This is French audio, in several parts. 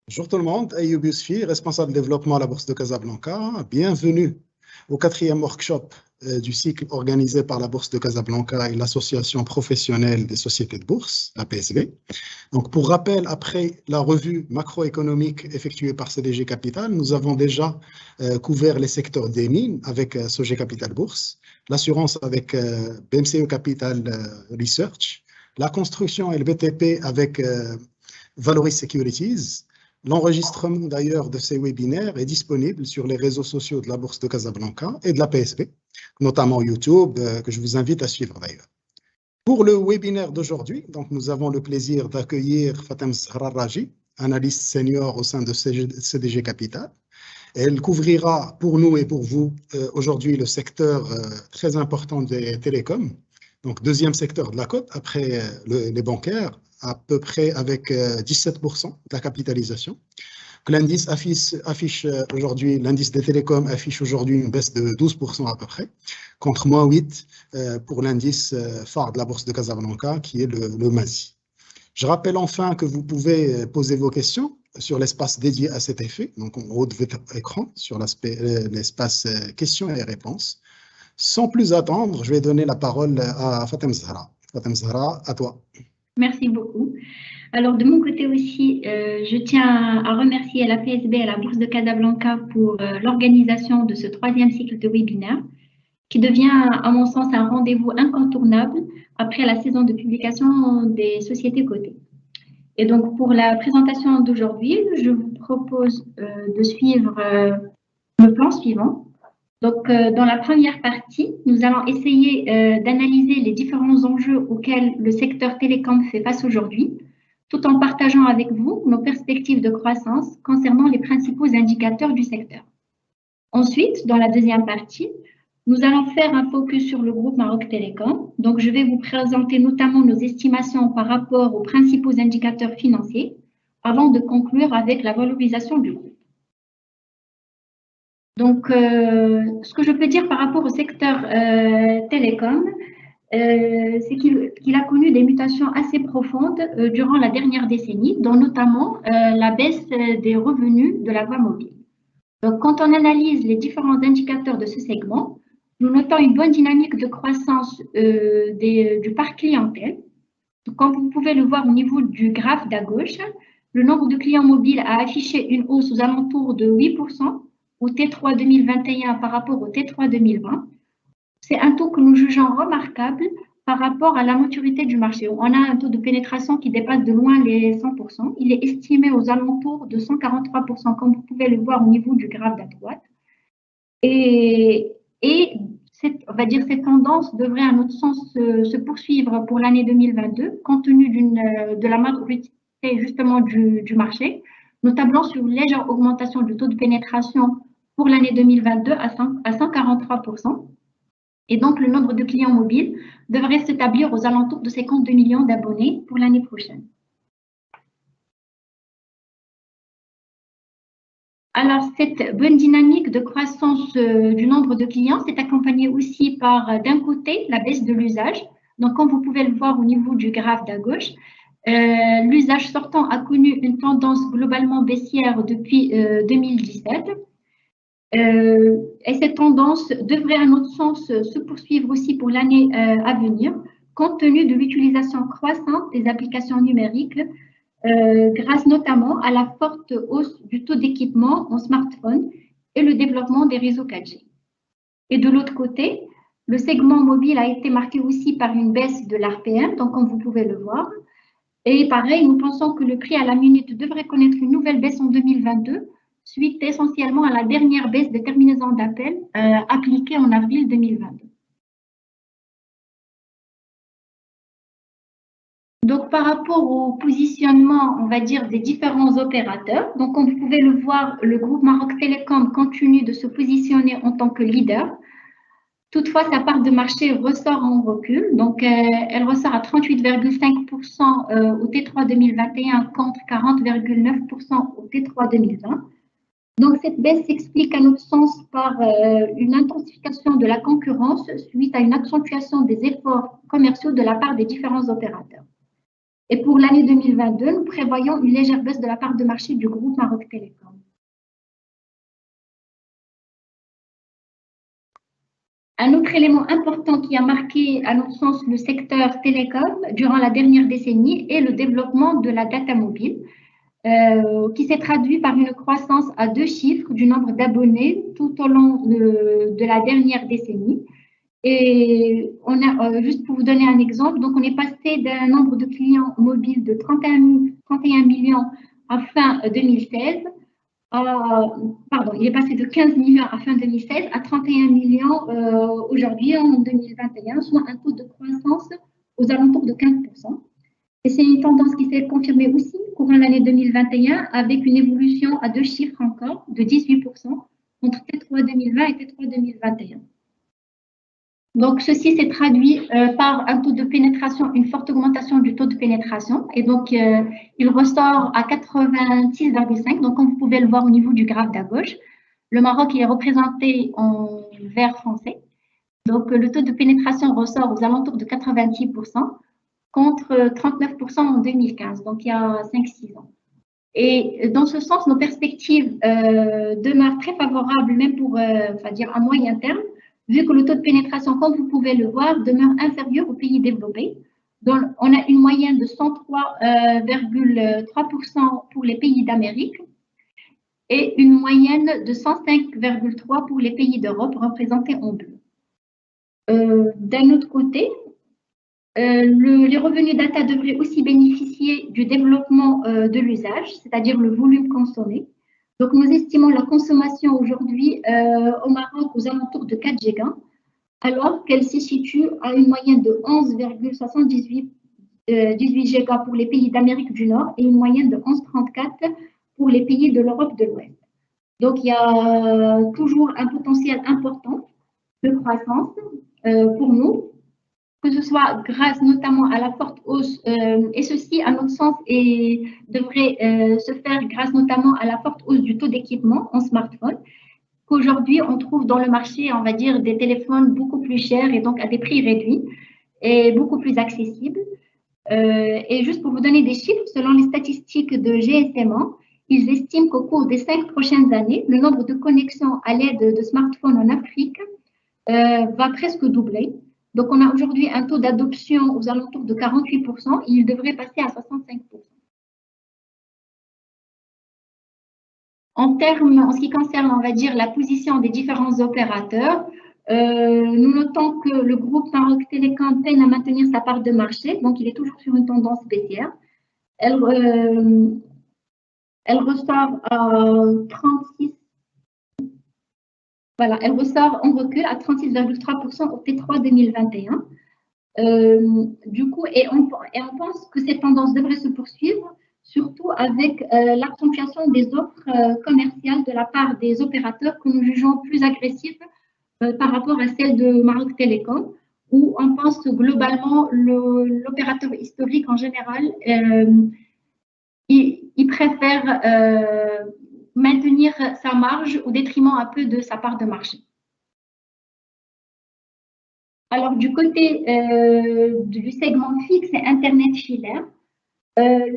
Bonjour tout le monde, Ayoub Yousfi, responsable développement à la Bourse de Casablanca. Bienvenue au 4e workshop du cycle organisé par la Bourse de Casablanca et l'Association professionnelle des sociétés de bourse, la PSB. Donc, pour rappel, après la revue macroéconomique effectuée par CDG Capital, nous avons déjà couvert les secteurs des mines avec Sogé Capital Bourse, l'assurance avec BMCE Capital Research, la construction et le BTP avec Valoris Securities. L'enregistrement d'ailleurs de ces webinaires est disponible sur les réseaux sociaux de la Bourse de Casablanca et de la PSB, notamment YouTube, que je vous invite à suivre d'ailleurs. Pour le webinaire d'aujourd'hui, donc nous avons le plaisir d'accueillir Fatem Zahra-Raji, analyste senior au sein de CDG Capital. Elle couvrira pour nous et pour vous aujourd'hui le secteur très important des télécoms, donc deuxième secteur de la cote après les bancaires, à peu près avec 17% de la capitalisation. L'indice affiche aujourd'hui, l'indice des télécoms affiche aujourd'hui une baisse de 12% à peu près, contre moins 8 pour l'indice phare de la Bourse de Casablanca, qui est le MASI. Je rappelle enfin que vous pouvez poser vos questions sur l'espace dédié à cet effet, donc en haut de votre écran, sur l'espace questions et réponses. Sans plus attendre, je vais donner la parole à Fatem Zahra. Fatem Zahra, à toi. Merci beaucoup. Alors, de mon côté aussi, je tiens à remercier la PSB et la Bourse de Casablanca pour l'organisation de ce 3e cycle de webinaire, qui devient, à mon sens, un rendez-vous incontournable après la saison de publication des sociétés cotées. Et donc, pour la présentation d'aujourd'hui, je vous propose de suivre le plan suivant. Donc, dans la première partie, nous allons essayer d'analyser les différents enjeux auxquels le secteur télécom fait face aujourd'hui, tout en partageant avec vous nos perspectives de croissance concernant les principaux indicateurs du secteur. Ensuite, dans la deuxième partie, nous allons faire un focus sur le groupe Maroc Télécom. Donc, je vais vous présenter notamment nos estimations par rapport aux principaux indicateurs financiers avant de conclure avec la valorisation du groupe. Donc, ce que je peux dire par rapport au secteur télécom, c'est qu'il a connu des mutations assez profondes durant la dernière décennie, dont notamment la baisse des revenus de la voie mobile. Donc, quand on analyse les différents indicateurs de ce segment, nous notons une bonne dynamique de croissance du parc clientèle. Donc, comme vous pouvez le voir au niveau du graphe d'à gauche, le nombre de clients mobiles a affiché une hausse aux alentours de 8% au T3 2021 par rapport au T3 2020. C'est un taux que nous jugeons remarquable par rapport à la maturité du marché. On a un taux de pénétration qui dépasse de loin les 100%. Il est estimé aux alentours de 143%, comme vous pouvez le voir au niveau du graphe d'à droite. Et on va dire cette tendance devrait, à notre sens, se poursuivre pour l'année 2022, compte tenu de la maturité justement du marché, notamment sur une légère augmentation du taux de pénétration pour l'année 2022 à 143%. Et donc, le nombre de clients mobiles devrait s'établir aux alentours de 52 millions d'abonnés pour l'année prochaine. Alors, cette bonne dynamique de croissance du nombre de clients s'est accompagnée aussi par, d'un côté, la baisse de l'usage. Donc, comme vous pouvez le voir au niveau du graphe d'à gauche, l'usage sortant a connu une tendance globalement baissière depuis 2017. Et cette tendance devrait, à notre sens, se poursuivre aussi pour l'année à venir, compte tenu de l'utilisation croissante des applications numériques, grâce notamment à la forte hausse du taux d'équipement en smartphone et le développement des réseaux 4G. Et de l'autre côté, le segment mobile a été marqué aussi par une baisse de l'ARPM, donc comme vous pouvez le voir. Et pareil, nous pensons que le prix à la minute devrait connaître une nouvelle baisse en 2022, suite essentiellement à la dernière baisse des terminaisons d'appel appliquée en avril 2022. Donc, par rapport au positionnement, on va dire, des différents opérateurs, donc comme vous pouvez le voir, le groupe Maroc Télécom continue de se positionner en tant que leader. Toutefois, sa part de marché ressort en recul, donc elle ressort à 38,5% au T3 2021 contre 40,9% au T3 2020. Donc, cette baisse s'explique à notre sens par une intensification de la concurrence suite à une accentuation des efforts commerciaux de la part des différents opérateurs. Et pour l'année 2022, nous prévoyons une légère baisse de la part de marché du groupe Maroc Télécom. Un autre élément important qui a marqué, à notre sens, le secteur télécom durant la dernière décennie est le développement de la data mobile, qui s'est traduit par une croissance à 2 chiffres du nombre d'abonnés tout au long de la dernière décennie. Et on a, juste pour vous donner un exemple, donc on est passé d'un nombre de clients mobiles de 31 millions à fin 2016. Pardon, il est passé de 15 millions à fin 2016 à 31 millions aujourd'hui en 2021, soit un taux de croissance aux alentours de 15%. Et c'est une tendance qui s'est confirmée aussi courant l'année 2021 avec une évolution à 2 chiffres encore de 18% entre T3 2020 et T3 2021. Donc, ceci s'est traduit par un taux de pénétration, une forte augmentation du taux de pénétration. Et donc, il ressort à 86,5. Donc, comme vous pouvez le voir au niveau du graphe d'à gauche, le Maroc est représenté en vert foncé. Donc, le taux de pénétration ressort aux alentours de 86% contre 39% en 2015. Donc, il y a 5-6 ans. Et dans ce sens, nos perspectives demeurent très favorables, même pour, dire, à moyen terme, vu que le taux de pénétration, comme vous pouvez le voir, demeure inférieur aux pays développés. Donc, on a une moyenne de 103,3% pour les pays d'Amérique et une moyenne de 105,3% pour les pays d'Europe représentés en bleu. D'un autre côté, les revenus data devraient aussi bénéficier du développement de l'usage, c'est-à-dire le volume consommé. Donc, nous estimons la consommation aujourd'hui au Maroc aux alentours de 4 gigas, alors qu'elle se situe à une moyenne de 11,78 gigas pour les pays d'Amérique du Nord et une moyenne de 11,34 pour les pays de l'Europe de l'Ouest. Donc, il y a toujours un potentiel important de croissance pour nous, que ce soit grâce notamment à la forte hausse, et ceci, à notre sens, devrait se faire grâce notamment à la forte hausse du taux d'équipement en smartphone, qu'aujourd'hui, on trouve dans le marché, on va dire, des téléphones beaucoup plus chers et donc à des prix réduits et beaucoup plus accessibles. Et juste pour vous donner des chiffres, selon les statistiques de GSMA, ils estiment qu'au cours des 5 prochaines années, le nombre de connexions à l'aide de smartphones en Afrique va presque doubler. Donc, on a aujourd'hui un taux d'adoption aux alentours de 48%, et il devrait passer à 65%. En ce qui concerne, on va dire, la position des différents opérateurs, nous notons que le groupe Maroc Télécom peine à maintenir sa part de marché, donc il est toujours sur une tendance baissière. Elle ressort à 36. Voilà, elle ressort en recul à 36,3% au T3 2021. Du coup, et on pense que cette tendance devrait se poursuivre, surtout avec l'accentuation des offres commerciales de la part des opérateurs que nous jugeons plus agressives par rapport à celles de Maroc Télécom, où on pense que globalement, l'opérateur historique en général, il préfère maintenir sa marge au détriment un peu de sa part de marché. Alors, du côté du segment fixe et Internet filaire,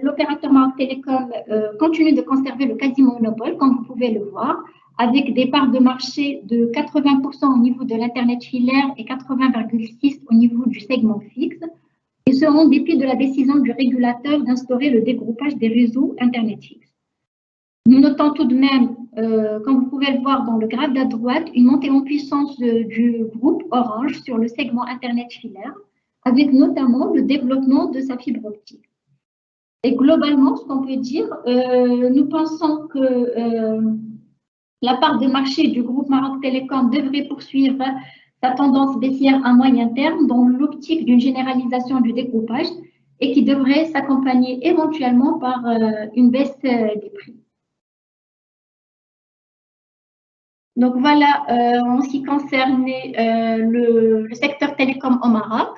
l'opérateur Maroc Télécom continue de conserver le quasi-monopole, comme vous pouvez le voir, avec des parts de marché de 80% au niveau de l'Internet filaire et 80,6% au niveau du segment fixe, et ce en dépit de la décision du régulateur d'instaurer le dégroupage des réseaux Internet fixe. Nous notons tout de même, comme vous pouvez le voir dans le graphe à droite, une montée en puissance du groupe Orange sur le segment Internet filaire, avec notamment le développement de sa fibre optique. Et globalement, ce qu'on peut dire, nous pensons que la part de marché du groupe Maroc Télécom devrait poursuivre sa tendance baissière à moyen terme dans l'optique d'une généralisation du dégroupage et qui devrait s'accompagner éventuellement par une baisse des prix. Donc voilà, en ce qui concernait le secteur télécom au Maroc.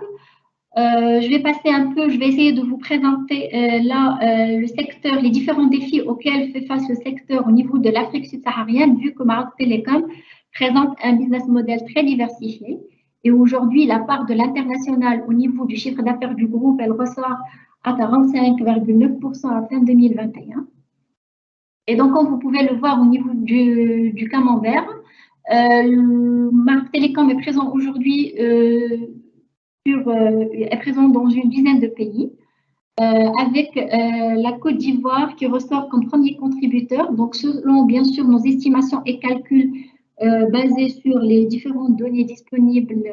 Je vais passer un peu, je vais essayer de vous présenter là le secteur, les différents défis auxquels fait face le secteur au niveau de l'Afrique subsaharienne, vu que Maroc Télécom présente un business model très diversifié. Et aujourd'hui, la part de l'international au niveau du chiffre d'affaires du groupe, elle ressort à 45,9% à fin 2021. Et donc, comme vous pouvez le voir au niveau du camembert, Maroc Télécom est présent aujourd'hui est présent dans une dizaine de pays, avec la Côte d'Ivoire qui ressort comme premier contributeur. Donc, selon bien sûr nos estimations et calculs basés sur les différentes données disponibles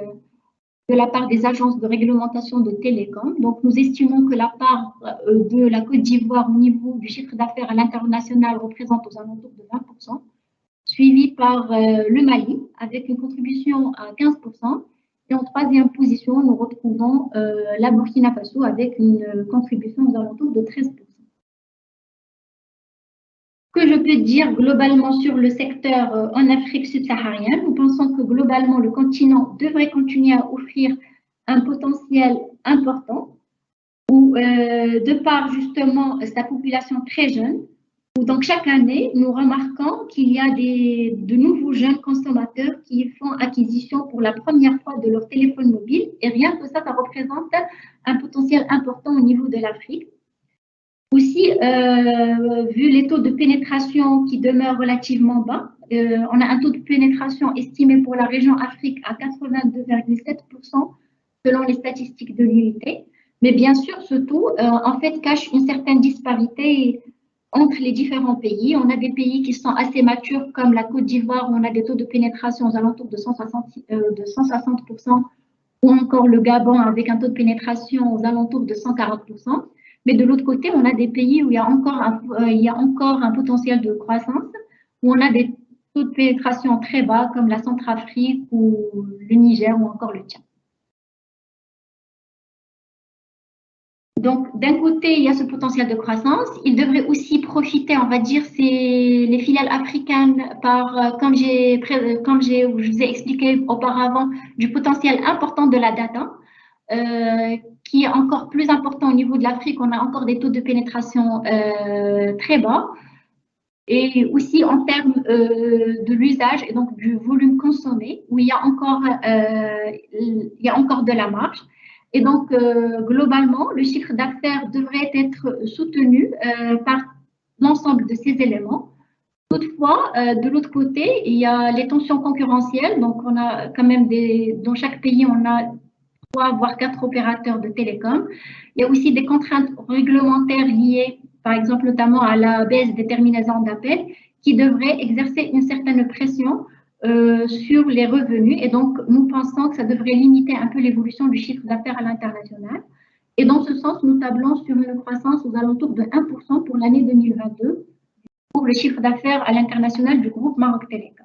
de la part des agences de réglementation de télécom. Donc, nous estimons que la part de la Côte d'Ivoire au niveau du chiffre d'affaires à l'international représente aux alentours de 20%, suivi par le Mali avec une contribution à 15%. Et en troisième position, nous retrouvons la Burkina Faso avec une contribution aux alentours de 13%. Ce que je peux dire globalement sur le secteur en Afrique subsaharienne, nous pensons que globalement le continent devrait continuer à offrir un potentiel important, où de par justement sa population très jeune, où donc chaque année nous remarquons qu'il y a de nouveaux jeunes consommateurs qui font acquisition pour la première fois de leur téléphone mobile, et rien que ça représente un potentiel important au niveau de l'Afrique. Aussi, vu les taux de pénétration qui demeurent relativement bas, on a un taux de pénétration estimé pour la région Afrique à 82,7% selon les statistiques de l'unité. Mais bien sûr, ce taux, en fait, cache une certaine disparité entre les différents pays. On a des pays qui sont assez matures, comme la Côte d'Ivoire, où on a des taux de pénétration aux alentours de 160%, ou encore le Gabon avec un taux de pénétration aux alentours de 140%. Mais de l'autre côté, on a des pays où il y a encore un potentiel de croissance, où on a des taux de pénétration très bas, comme la Centrafrique ou le Niger ou encore le Tchad. Donc, d'un côté, il y a ce potentiel de croissance. Il devrait aussi profiter, on va dire, les filiales africaines par, comme je vous ai expliqué auparavant, du potentiel important de la data, qui est encore plus important au niveau de l'Afrique. On a encore des taux de pénétration très bas. Et aussi en termes de l'usage et donc du volume consommé, où il y a encore de la marge. Et donc, globalement, le chiffre d'affaires devrait être soutenu par l'ensemble de ces éléments. Toutefois, de l'autre côté, il y a les tensions concurrentielles. Donc, on a quand même dans chaque pays, on a 3 voire 4 opérateurs de télécom. Il y a aussi des contraintes réglementaires liées, par exemple, notamment à la baisse des terminaisons d'appel, qui devraient exercer une certaine pression sur les revenus. Et donc, nous pensons que ça devrait limiter un peu l'évolution du chiffre d'affaires à l'international. Et dans ce sens, nous tablons sur une croissance aux alentours de 1% pour l'année 2022 pour le chiffre d'affaires à l'international du groupe Maroc Télécom.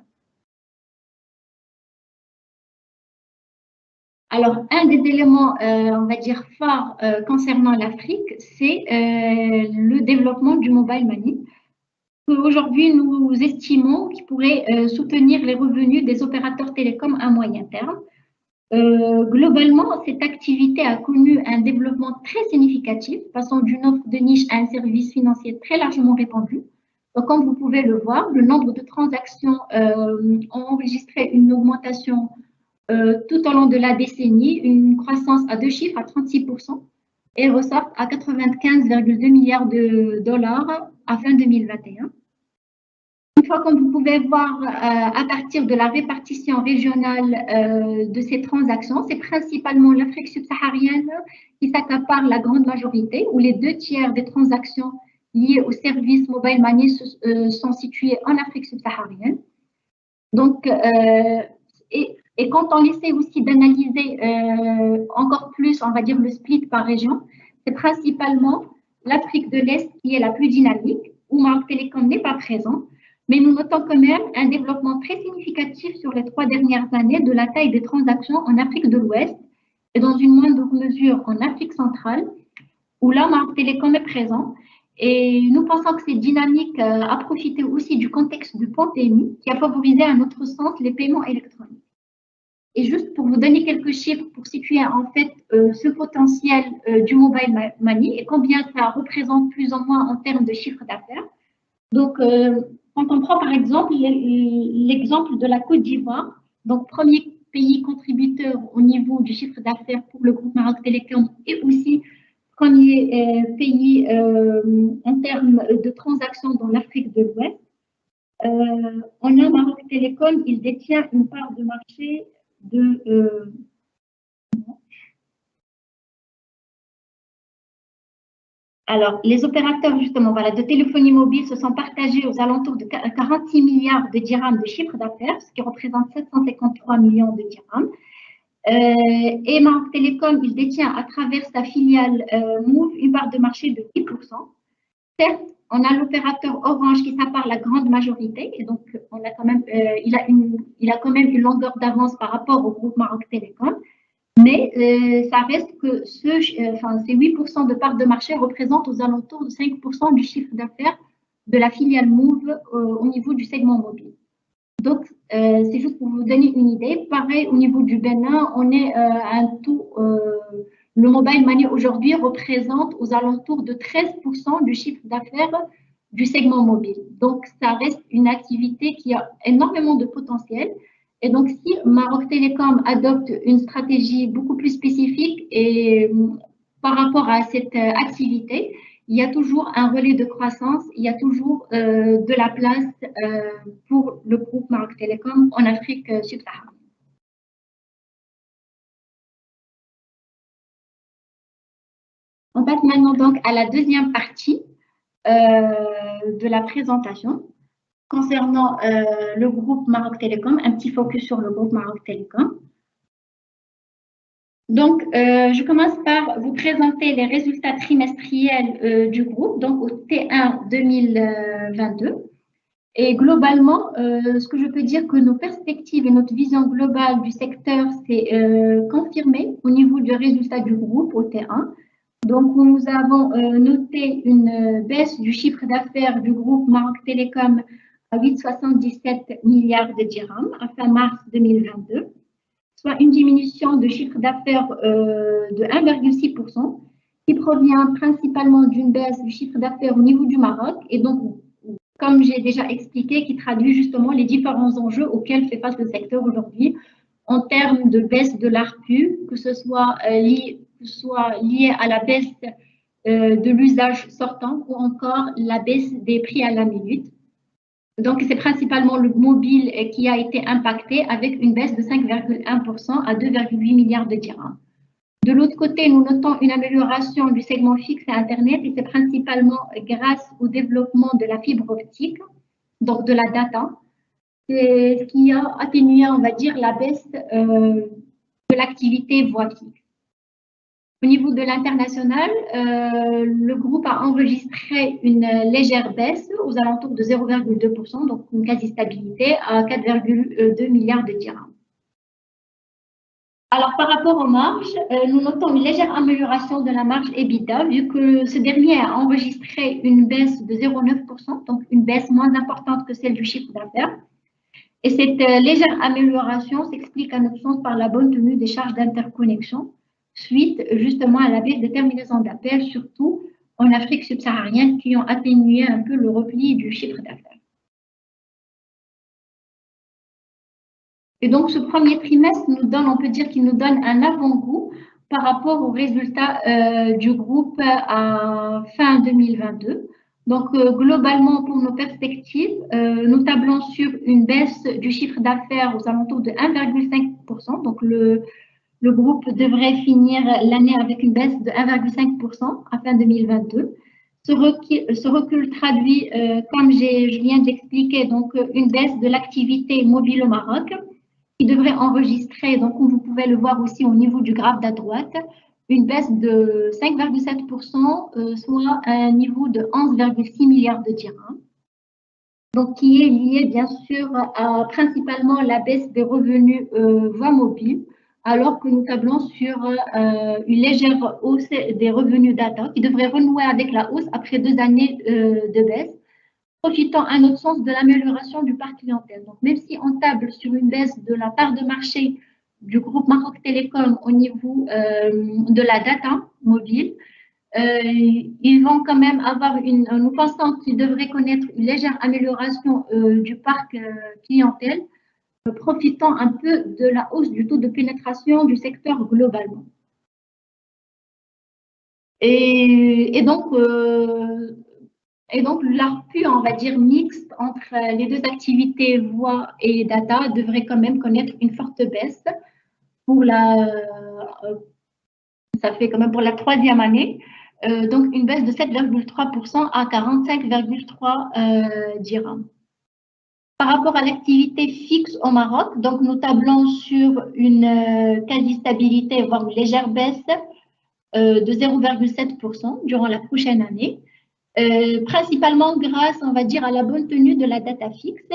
Alors, un des éléments, on va dire, phares concernant l'Afrique, c'est le développement du mobile money. Aujourd'hui, nous estimons qu'il pourrait soutenir les revenus des opérateurs télécoms à moyen terme. Globalement, cette activité a connu un développement très significatif, passant d'une offre de niche à un service financier très largement répandu. Donc, comme vous pouvez le voir, le nombre de transactions ont enregistré une augmentation tout au long de la décennie, une croissance à 2 chiffres, à 36%, et ressort à 95,2 milliards de dollars à fin 2021. Une fois, comme vous pouvez voir, à partir de la répartition régionale de ces transactions, c'est principalement l'Afrique subsaharienne qui s'accapare la grande majorité, où les 2/3 des transactions liées aux services mobile money sont situées en Afrique subsaharienne. Donc, et quand on essaie aussi d'analyser encore plus, on va dire, le split par région, c'est principalement l'Afrique de l'Est qui est la plus dynamique, où Maroc Télécom n'est pas présent. Mais nous notons quand même un développement très significatif sur les 3 dernières années de la taille des transactions en Afrique de l'Ouest et dans une moindre mesure en Afrique centrale, où là, Maroc Télécom est présent. Et nous pensons que cette dynamique a profité aussi du contexte de pandémie qui a favorisé à notre sens les paiements électroniques. Et juste pour vous donner quelques chiffres pour situer en fait ce potentiel du mobile money et combien ça représente plus ou moins en termes de chiffre d'affaires. Donc, quand on prend par exemple l'exemple de la Côte d'Ivoire, donc premier pays contributeur au niveau du chiffre d'affaires pour le groupe Maroc Télécom et aussi premier pays en termes de transactions dans l'Afrique de l'Ouest. On a Maroc Télécom, il détient une part de marché de... alors, les opérateurs, justement, voilà, de téléphonie mobile se sont partagés aux alentours de 46 milliards de dirhams de chiffre d'affaires, ce qui représente 753 millions de dirhams. Et Maroc Télécom, il détient à travers sa filiale Move une part de marché de 10%. Certes, on a l'opérateur Orange qui s'appare la grande majorité, et donc on a quand même, il a quand même une longueur d'avance par rapport au groupe Maroc Télécom, mais ça reste que ces 8% de part de marché représentent aux alentours de 5% du chiffre d'affaires de la filiale Move au niveau du segment mobile. Donc, c'est juste pour vous donner une idée. Pareil, au niveau du Bénin, on est à un taux, le mobile money aujourd'hui représente aux alentours de 13% du chiffre d'affaires du segment mobile. Donc, ça reste une activité qui a énormément de potentiel. Et donc, si Maroc Télécom adopte une stratégie beaucoup plus spécifique et par rapport à cette activité, il y a toujours un relais de croissance, il y a toujours de la place pour le groupe Maroc Télécom en Afrique subsaharienne. On passe maintenant donc à la deuxième partie de la présentation concernant le groupe Maroc Télécom, un petit focus sur le groupe Maroc Télécom. Donc, je commence par vous présenter les résultats trimestriels du groupe, donc au T1 2022. Et globalement, ce que je peux dire que nos perspectives et notre vision globale du secteur s'est confirmée au niveau du résultat du groupe au T1. Donc, nous avons noté une baisse du chiffre d'affaires du groupe Maroc Télécom à 8,77 milliards de dirhams à fin mars 2022, soit une diminution de chiffre d'affaires de 1,6%, qui provient principalement d'une baisse du chiffre d'affaires au niveau du Maroc et donc, comme j'ai déjà expliqué, qui traduit justement les différents enjeux auxquels fait face le secteur aujourd'hui en termes de baisse de l'ARPU, que ce soit lié à la baisse de l'usage sortant ou encore la baisse des prix à la minute. Donc, c'est principalement le mobile qui a été impacté avec une baisse de 5,1% à 2,8 milliards de dirhams. De l'autre côté, nous notons une amélioration du segment fixe et Internet et c'est principalement grâce au développement de la fibre optique, donc de la data, c'est ce qui a atténué, on va dire, la baisse de l'activité voix fixe. Au niveau de l'international, le groupe a enregistré une légère baisse aux alentours de 0,2%, donc une quasi-stabilité à 4,2 milliards de dirhams. Alors, par rapport aux marges, nous notons une légère amélioration de la marge EBITDA, vu que ce dernier a enregistré une baisse de 0,9%, donc une baisse moins importante que celle du chiffre d'affaires. Et cette légère amélioration s'explique à notre sens par la bonne tenue des charges d'interconnexion, suite justement à la baisse des terminaisons d'appel, surtout en Afrique subsaharienne, qui ont atténué un peu le repli du chiffre d'affaires. Et donc, ce premier trimestre nous donne, on peut dire qu'il nous donne un avant-goût par rapport aux résultats du groupe à fin 2022. Donc, globalement, pour nos perspectives, nous tablons sur une baisse du chiffre d'affaires aux alentours de 1,5%. Donc, le groupe devrait finir l'année avec une baisse de 1,5% à fin 2022. Ce recul traduit, comme je viens d'expliquer, donc une baisse de l'activité mobile au Maroc, qui devrait enregistrer, donc comme vous pouvez le voir aussi au niveau du graphe à droite, une baisse de 5,7%, soit un niveau de 11,6 milliards de dirhams. Donc, qui est lié bien sûr à principalement la baisse des revenus voix mobile, alors que nous tablons sur une légère hausse des revenus data qui devrait renouer avec la hausse après 2 années de baisse, profitant à notre sens de l'amélioration du parc clientèle. Donc, même si on table sur une baisse de la part de marché du groupe Maroc Télécom au niveau de la data mobile, ils vont quand même avoir nous pensons qu'ils devraient connaître une légère amélioration du parc clientèle, profitant un peu de la hausse du taux de pénétration du secteur globalement. Et donc, l'ARPU, on va dire mixte entre les deux activités voix et data devrait quand même connaître une forte baisse pour ça fait quand même pour la troisième année. Donc, une baisse de 7,3% à 45,3 dirhams. Par rapport à l'activité fixe au Maroc, donc nous tablons sur une quasi-stabilité, voire une légère baisse de 0,7% durant la prochaine année, principalement grâce, on va dire, à la bonne tenue de la data fixe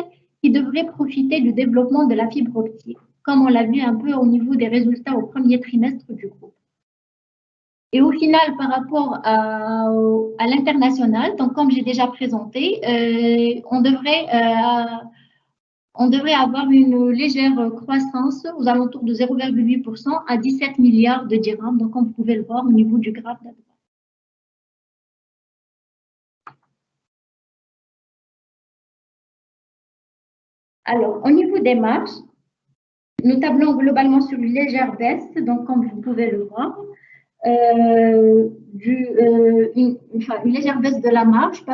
qui devrait profiter du développement de la fibre optique, comme on l'a vu un peu au niveau des résultats au premier trimestre du groupe. Et au final, par rapport à l'international, donc comme j'ai déjà présenté, on devrait avoir une légère croissance aux alentours de 0,8% à 17 milliards de dirhams, donc comme vous pouvez le voir au niveau du graphe à droite. Alors, au niveau des marges, nous tablons globalement sur une légère baisse, donc comme vous pouvez le voir, une légère baisse de la marge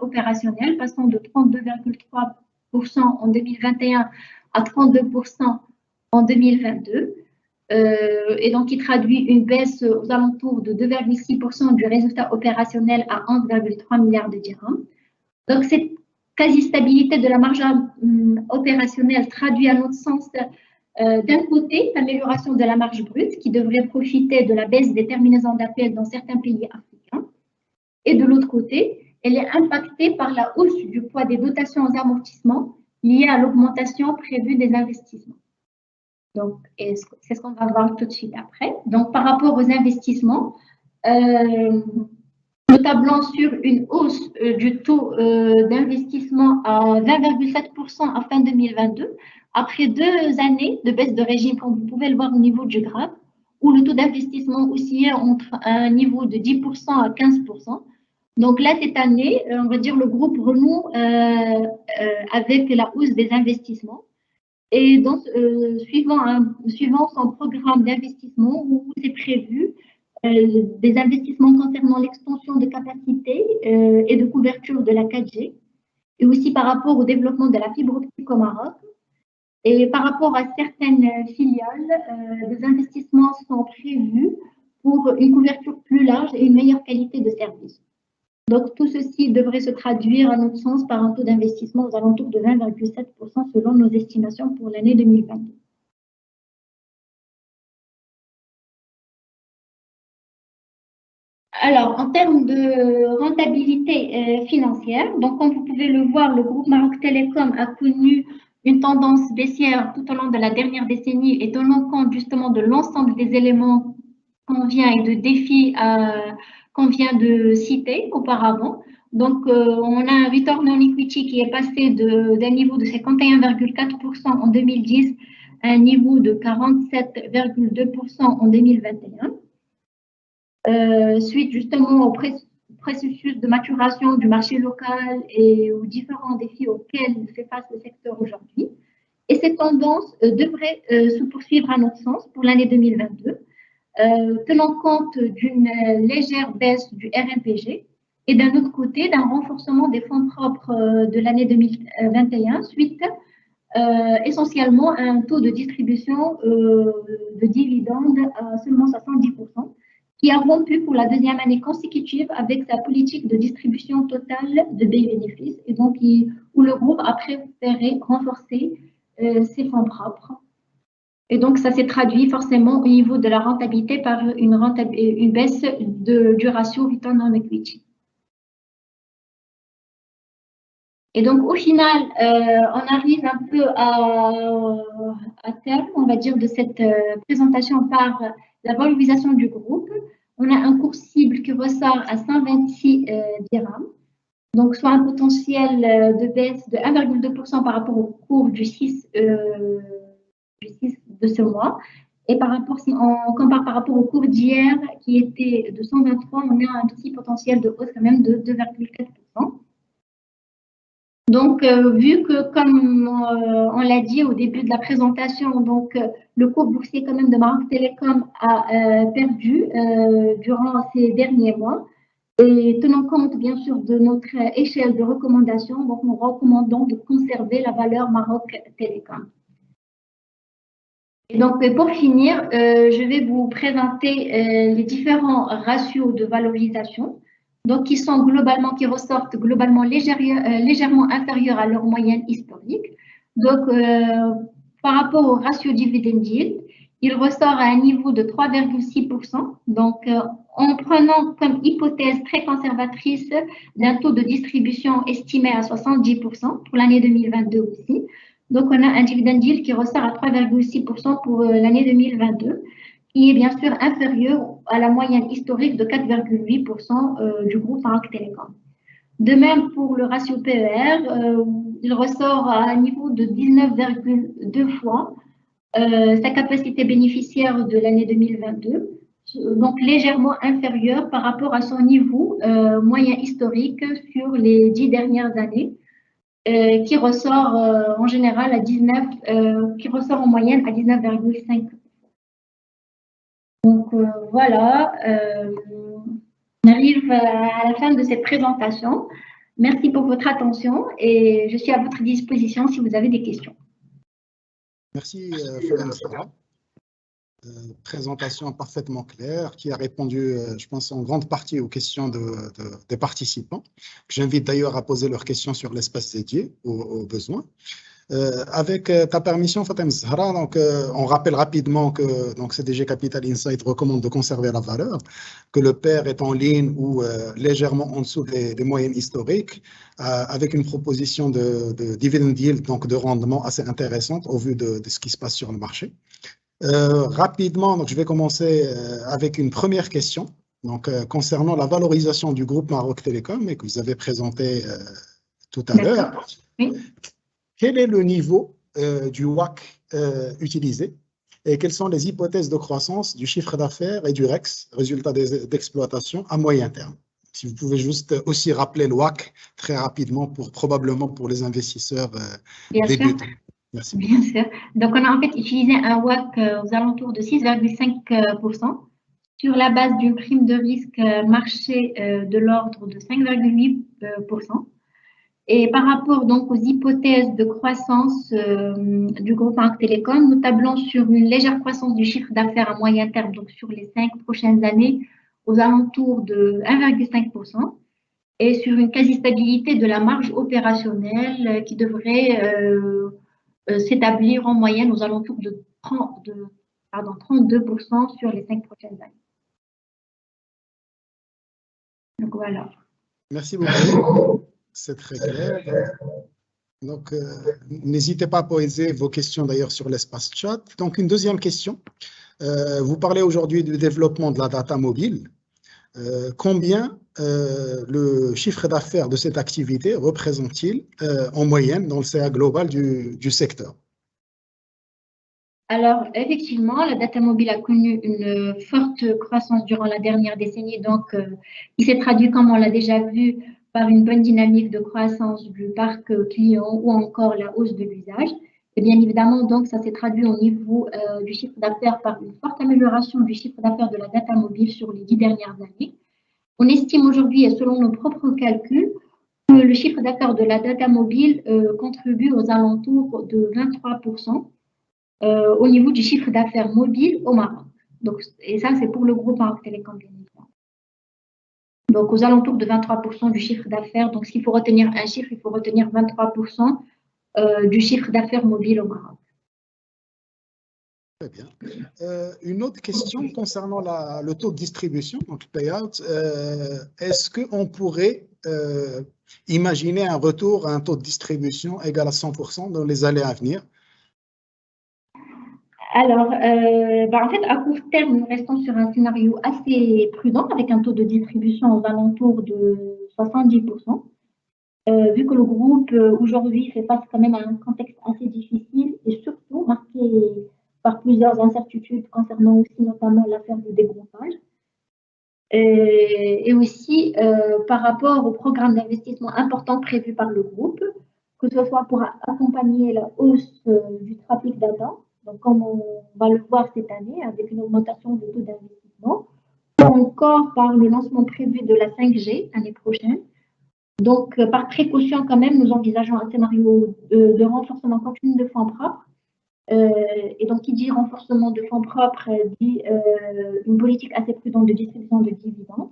opérationnelle, passant de 32,3% en 2021 à 32% en 2022. Et donc, qui traduit une baisse aux alentours de 2,6% du résultat opérationnel à 11,3 milliards de dirhams. Donc, cette quasi-stabilité de la marge opérationnelle traduit à notre sens d'un côté l'amélioration de la marge brute qui devrait profiter de la baisse des terminaisons d'appel dans certains pays africains. Et de l'autre côté, elle est impactée par la hausse du poids des dotations aux amortissements liées à l'augmentation prévue des investissements. Donc, c'est ce qu'on va voir tout de suite après. Donc, par rapport aux investissements, nous tablons sur une hausse du taux d'investissement à 20,7% à fin 2022, après 2 années de baisse de régime, comme vous pouvez le voir au niveau du graphe, où le taux d'investissement oscillait entre un niveau de 10% à 15%. Donc là, cette année, on va dire le groupe renoue avec la hausse des investissements. Et donc, suivant son programme d'investissement, où c'est prévu des investissements concernant l'extension de capacité et de couverture de la 4G, et aussi par rapport au développement de la fibre optique au Maroc. Et par rapport à certaines filiales, des investissements sont prévus pour une couverture plus large et une meilleure qualité de service. Donc, tout ceci devrait se traduire, à notre sens, par un taux d'investissement aux alentours de 20,7% selon nos estimations pour l'année 2022. Alors, en termes de rentabilité financière, donc comme vous pouvez le voir, le groupe Maroc Télécom a connu une tendance baissière tout au long de la dernière décennie et tenant compte justement de l'ensemble des éléments qu'on vient et de défis qu'on vient de citer auparavant. Donc, on a un return on equity qui est passé d'un niveau de 51,4% en 2010 à un niveau de 47,2% en 2021. Suite justement au processus de maturation du marché local et aux différents défis auxquels fait face le secteur aujourd'hui. Et cette tendance devrait se poursuivre à notre sens pour l'année 2022, tenant compte d'une légère baisse du RMPG et d'un autre côté d'un renforcement des fonds propres de l'année 2021 suite essentiellement à un taux de distribution de dividendes à seulement 70%, qui a rompu pour la deuxième année consécutive avec sa politique de distribution totale de bénéfices et donc où le groupe a préféré renforcer ses fonds propres. Et donc, ça s'est traduit forcément au niveau de la rentabilité par une baisse du ratio return on equity. Et donc, au final, on arrive un peu à terme, on va dire, de cette présentation par la valorisation du groupe. On a un cours cible qui ressort à 126 dirhams, donc soit un potentiel de baisse de 1,2% par rapport au cours du 6 de ce mois. Et par rapport, si on compare par rapport au cours d'hier, qui était de 123, on a un petit potentiel de hausse quand même de 2,4%. Donc, vu que, comme on l'a dit au début de la présentation, donc le cours boursier quand même de Maroc Télécom a perdu durant ces derniers mois. Et tenant compte bien sûr de notre échelle de recommandation, donc nous recommandons de conserver la valeur Maroc Télécom. Et donc, pour finir, je vais vous présenter les différents ratios de valorisation, donc qui ressortent globalement légèrement inférieurs à leur moyenne historique. Donc, par rapport au ratio dividend yield, il ressort à un niveau de 3,6%. Donc, en prenant comme hypothèse très conservatrice d'un taux de distribution estimé à 70% pour l'année 2022 aussi. Donc, on a un dividend yield qui ressort à 3,6% pour l'année 2022, qui est bien sûr inférieur à la moyenne historique de 4,8% du groupe Maroc Télécom. De même pour le ratio PER, il ressort à un niveau de 19,2 fois sa capacité bénéficiaire de l'année 2022, donc légèrement inférieur par rapport à son niveau moyen historique sur les 10 dernières années. Qui ressort en général à 19, qui ressort en moyenne à 19,5. Donc voilà, on arrive à la fin de cette présentation. Merci pour votre attention et je suis à votre disposition si vous avez des questions. Merci, Fouad Zahra. Présentation parfaitement claire qui a répondu, je pense, en grande partie aux questions des participants. J'invite d'ailleurs à poser leurs questions sur l'espace dédié aux besoins. Avec ta permission, Fatem Zahra, donc, on rappelle rapidement que donc, CDG Capital Insight recommande de conserver la valeur, que le PER est en ligne ou légèrement en dessous des moyennes historiques, avec une proposition de dividend yield, donc de rendement assez intéressante au vu de ce qui se passe sur le marché. Rapidement, donc, je vais commencer avec une première question donc, concernant la valorisation du groupe Maroc Télécom et que vous avez présenté tout à l'heure. Oui. Quel est le niveau du WACC utilisé et quelles sont les hypothèses de croissance du chiffre d'affaires et du REX, résultat d'exploitation, à moyen terme? Si vous pouvez juste aussi rappeler le WACC très rapidement, probablement pour les investisseurs débutants. Merci. Bien sûr. Donc, on a en fait utilisé un WACC aux alentours de 6,5% sur la base d'une prime de risque marché de l'ordre de 5,8%. Et par rapport donc aux hypothèses de croissance du groupe Maroc Télécom, nous tablons sur une légère croissance du chiffre d'affaires à moyen terme, donc sur les 5 prochaines années, aux alentours de 1,5%. Et sur une quasi-stabilité de la marge opérationnelle qui devrait s'établir en moyenne aux alentours de 32% sur les 5 prochaines années. Donc voilà. Merci beaucoup. C'est très clair. Donc, n'hésitez pas à poser vos questions d'ailleurs sur l'espace chat. Donc, une deuxième question. Vous parlez aujourd'hui du développement de la data mobile. Combien le chiffre d'affaires de cette activité représente-t-il en moyenne dans le CA global du secteur? Alors, effectivement, la data mobile a connu une forte croissance durant la dernière décennie. Donc, il s'est traduit, comme on l'a déjà vu, par une bonne dynamique de croissance du parc client ou encore la hausse de l'usage. Et bien évidemment, donc, ça s'est traduit au niveau du chiffre d'affaires par une forte amélioration du chiffre d'affaires de la data mobile sur les 10 dernières années. On estime aujourd'hui, et selon nos propres calculs, que le chiffre d'affaires de la data mobile contribue aux alentours de 23% au niveau du chiffre d'affaires mobile au Maroc. Donc, et ça, c'est pour le groupe Maroc Télécom, bien évidemment. Donc, aux alentours de 23% du chiffre d'affaires. Donc, s'il faut retenir un chiffre, il faut retenir 23% du chiffre d'affaires mobile au Maroc. Très bien. Une autre question concernant le taux de distribution, donc le payout. Est-ce qu'on pourrait imaginer un retour à un taux de distribution égal à 100% dans les années à venir? Alors, en fait, à court terme, nous restons sur un scénario assez prudent avec un taux de distribution aux alentours de 70%. Vu que le groupe aujourd'hui fait face quand même à un contexte assez difficile et surtout marqué par plusieurs incertitudes concernant aussi notamment l'affaire du dégroupage. Et aussi par rapport au programme d'investissement important prévu par le groupe, que ce soit pour accompagner la hausse du trafic data, donc comme on va le voir cette année avec une augmentation du taux d'investissement, ou encore par le lancement prévu de la 5G l'année prochaine. Donc, par précaution quand même, nous envisageons un scénario de renforcement continu de fonds propres. Et donc, qui dit renforcement de fonds propres dit une politique assez prudente de distribution de dividendes.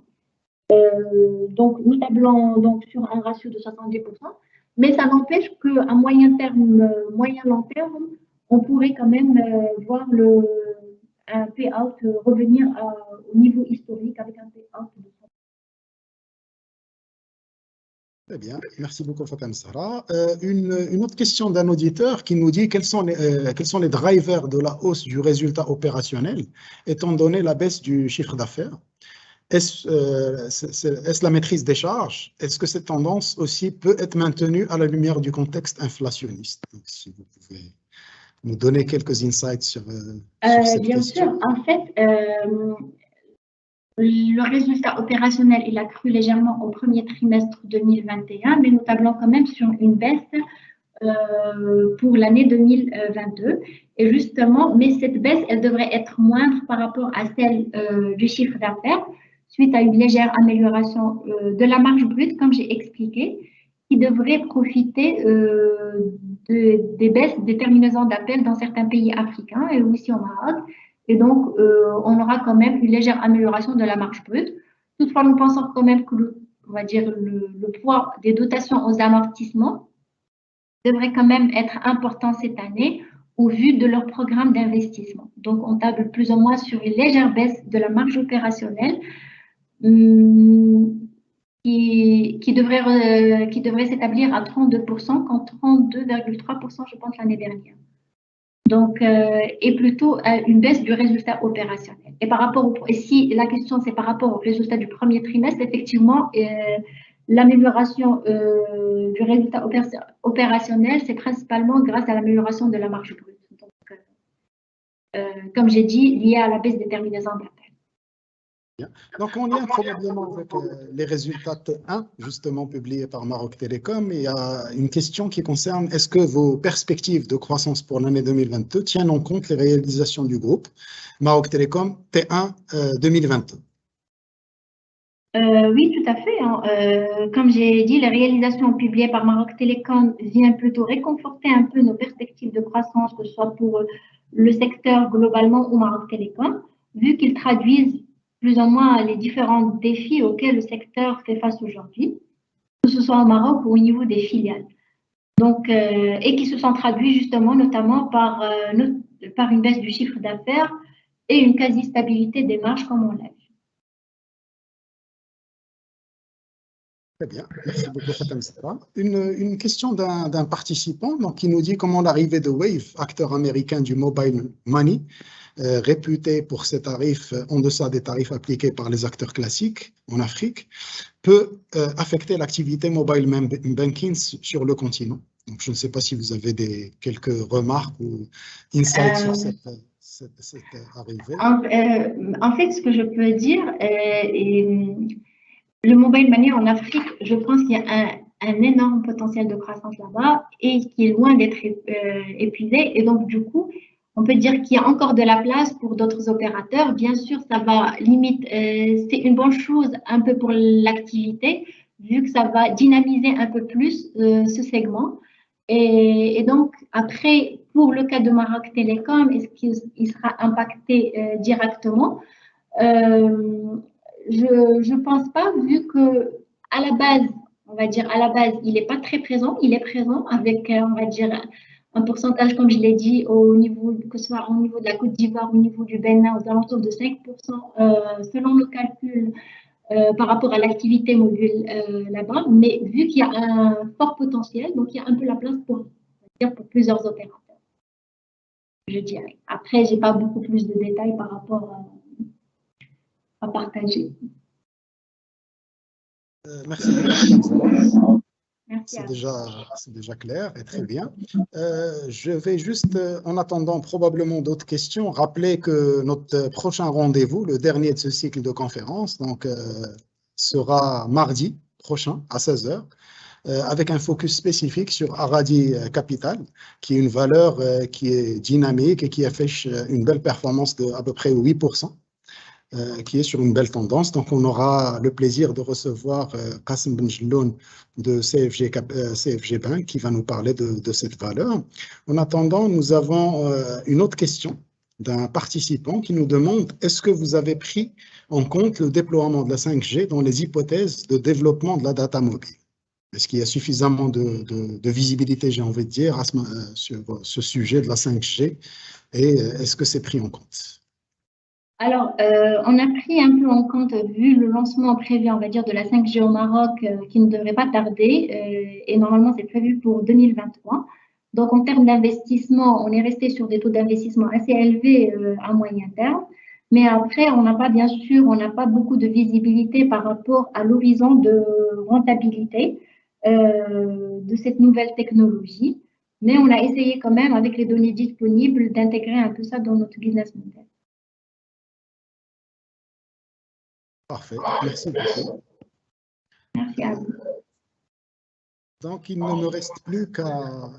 Donc, nous tablons donc sur un ratio de 70%, mais ça n'empêche qu'à moyen terme, moyen-long terme, on pourrait quand même voir un payout revenir au niveau historique avec un payout de 100%. Très bien, merci beaucoup Fatem Sarah. Une autre question d'un auditeur qui nous dit quels sont les drivers de la hausse du résultat opérationnel, étant donné la baisse du chiffre d'affaires. Est-ce la maîtrise des charges? Est-ce que cette tendance aussi peut être maintenue à la lumière du contexte inflationniste? Donc, si vous pouvez nous donner quelques insights sur cette bien question. sûr, en fait, le résultat opérationnel, il a cru légèrement au premier trimestre 2021, mais nous tablons quand même sur une baisse pour l'année 2022. Et justement, mais cette baisse, elle devrait être moindre par rapport à celle du chiffre d'affaires, suite à une légère amélioration de la marge brute, comme j'ai expliqué, qui devrait profiter des baisses des terminaisons d'appel dans certains pays africains et aussi au Maroc. Et donc, on aura quand même une légère amélioration de la marge brute. Toutefois, nous pensons quand même que on va dire le poids des dotations aux amortissements devrait quand même être important cette année au vu de leur programme d'investissement. Donc, on table plus ou moins sur une légère baisse de la marge opérationnelle qui devrait s'établir à 32% contre 32,3%, je pense, l'année dernière. Donc, et plutôt une baisse du résultat opérationnel. Et par rapport et si la question c'est par rapport au résultat du premier trimestre, effectivement, l'amélioration du résultat opérationnel, c'est principalement grâce à l'amélioration de la marge brute. Donc, comme j'ai dit, lié à la baisse des terminaisons d'appel. Donc, on lien probablement avec les résultats T1, justement publiés par Maroc Télécom. Il y a une question qui concerne est-ce que vos perspectives de croissance pour l'année 2022 tiennent en compte les réalisations du groupe Maroc Télécom T1 2022? Oui, tout à fait. Hein. Comme j'ai dit, les réalisations publiées par Maroc Télécom viennent plutôt réconforter un peu nos perspectives de croissance, que ce soit pour le secteur globalement ou Maroc Télécom, vu qu'ils traduisent plus ou moins les différents défis auxquels le secteur fait face aujourd'hui, que ce soit au Maroc ou au niveau des filiales. Donc, et qui se sont traduits justement notamment par une baisse du chiffre d'affaires et une quasi-stabilité des marges comme on l'a vu. Très bien, merci beaucoup Fatem Sarah. Une question d'un participant donc, qui nous dit comment l'arrivée de Wave, acteur américain du mobile money, réputé pour ses tarifs en deçà des tarifs appliqués par les acteurs classiques en Afrique, peut affecter l'activité mobile banking sur le continent. Donc, je ne sais pas si vous avez quelques remarques ou insights sur cette arrivée. En fait, ce que je peux dire, le mobile money en Afrique, je pense qu'il y a un énorme potentiel de croissance là-bas et qui est loin d'être épuisé. Et donc, du coup, on peut dire qu'il y a encore de la place pour d'autres opérateurs. Bien sûr, ça va limite, c'est une bonne chose un peu pour l'activité, vu que ça va dynamiser un peu plus ce segment. Et donc, après, pour le cas de Maroc Télécom, est-ce qu'il sera impacté directement? Je ne pense pas, vu que à la base, on va dire à la base, il n'est pas très présent. Il est présent avec, on va dire, un pourcentage, comme je l'ai dit, au niveau, que ce soit au niveau de la Côte d'Ivoire, au niveau du Bénin, aux alentours de 5%, selon le calcul par rapport à l'activité mobile là-bas. Mais vu qu'il y a un fort potentiel, donc il y a un peu la place pour plusieurs opérateurs, je dirais. Après, je n'ai pas beaucoup plus de détails par rapport à partager. Merci beaucoup. Merci. C'est déjà clair et très bien. Je vais juste, en attendant probablement d'autres questions, rappeler que notre prochain rendez-vous, le dernier de ce cycle de conférences, donc, sera mardi prochain à 16h. avec un focus spécifique sur Aradi Capital, qui est une valeur qui est dynamique et qui affiche une belle performance de à peu près 8%. Qui est sur une belle tendance. Donc, on aura le plaisir de recevoir Qasim Benjelloun de CFG Bank qui va nous parler de cette valeur. En attendant, nous avons une autre question d'un participant qui nous demande est-ce que vous avez pris en compte le déploiement de la 5G dans les hypothèses de développement de la data mobile? Est-ce qu'il y a suffisamment de visibilité, j'ai envie de dire, sur ce sujet de la 5G et est-ce que c'est pris en compte? Alors, on a pris un peu en compte, vu le lancement prévu, on va dire, de la 5G au Maroc, qui ne devrait pas tarder, et normalement, c'est prévu pour 2023. Donc, en termes d'investissement, on est resté sur des taux d'investissement assez élevés à moyen terme. Mais après, on n'a pas, bien sûr, on n'a pas beaucoup de visibilité par rapport à l'horizon de rentabilité de cette nouvelle technologie. Mais on a essayé quand même, avec les données disponibles, d'intégrer un peu ça dans notre business model. Parfait, merci beaucoup. Merci à vous. Donc, il ne me reste plus qu'à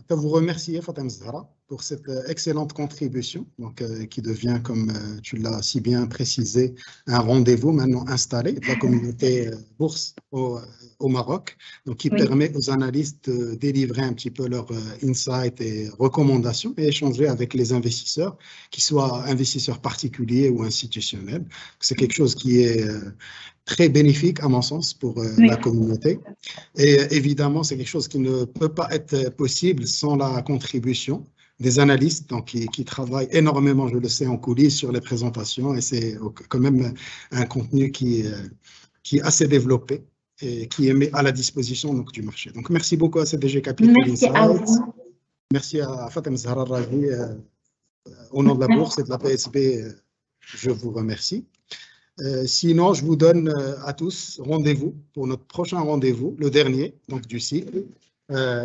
vous remercier, Fatem Zahra, pour cette excellente contribution, donc, qui devient, comme tu l'as si bien précisé, un rendez-vous maintenant installé de la communauté bourse au Maroc, donc qui permet aux analystes de délivrer un petit peu leurs insights et recommandations et échanger avec les investisseurs, qu'ils soient investisseurs particuliers ou institutionnels. C'est quelque chose qui est très bénéfique, à mon sens, pour la communauté. Et évidemment, c'est quelque chose qui ne peut pas être possible sans la contribution des analystes donc, qui travaillent énormément, je le sais, en coulisses sur les présentations. Et c'est quand même un contenu qui est assez développé et qui est mis à la disposition donc, du marché. Donc, merci beaucoup à CDG Capital Insights. Merci à Fatem Zahra Raji. Au nom de la bourse et de la PSB, je vous remercie. Sinon, je vous donne à tous rendez-vous pour notre prochain rendez-vous, le dernier donc du cycle,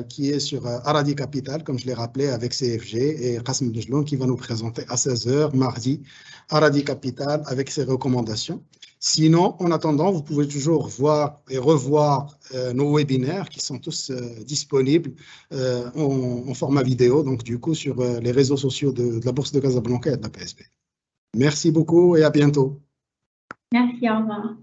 qui est sur Aradi Capital, comme je l'ai rappelé, avec CFG et Qasim Benjelloun qui va nous présenter à 16h mardi Aradi Capital avec ses recommandations. Sinon, en attendant, vous pouvez toujours voir et revoir nos webinaires qui sont tous disponibles en format vidéo, donc du coup sur les réseaux sociaux de la Bourse de Casablanca et de la PSB. Merci beaucoup et à bientôt. Merci, au revoir.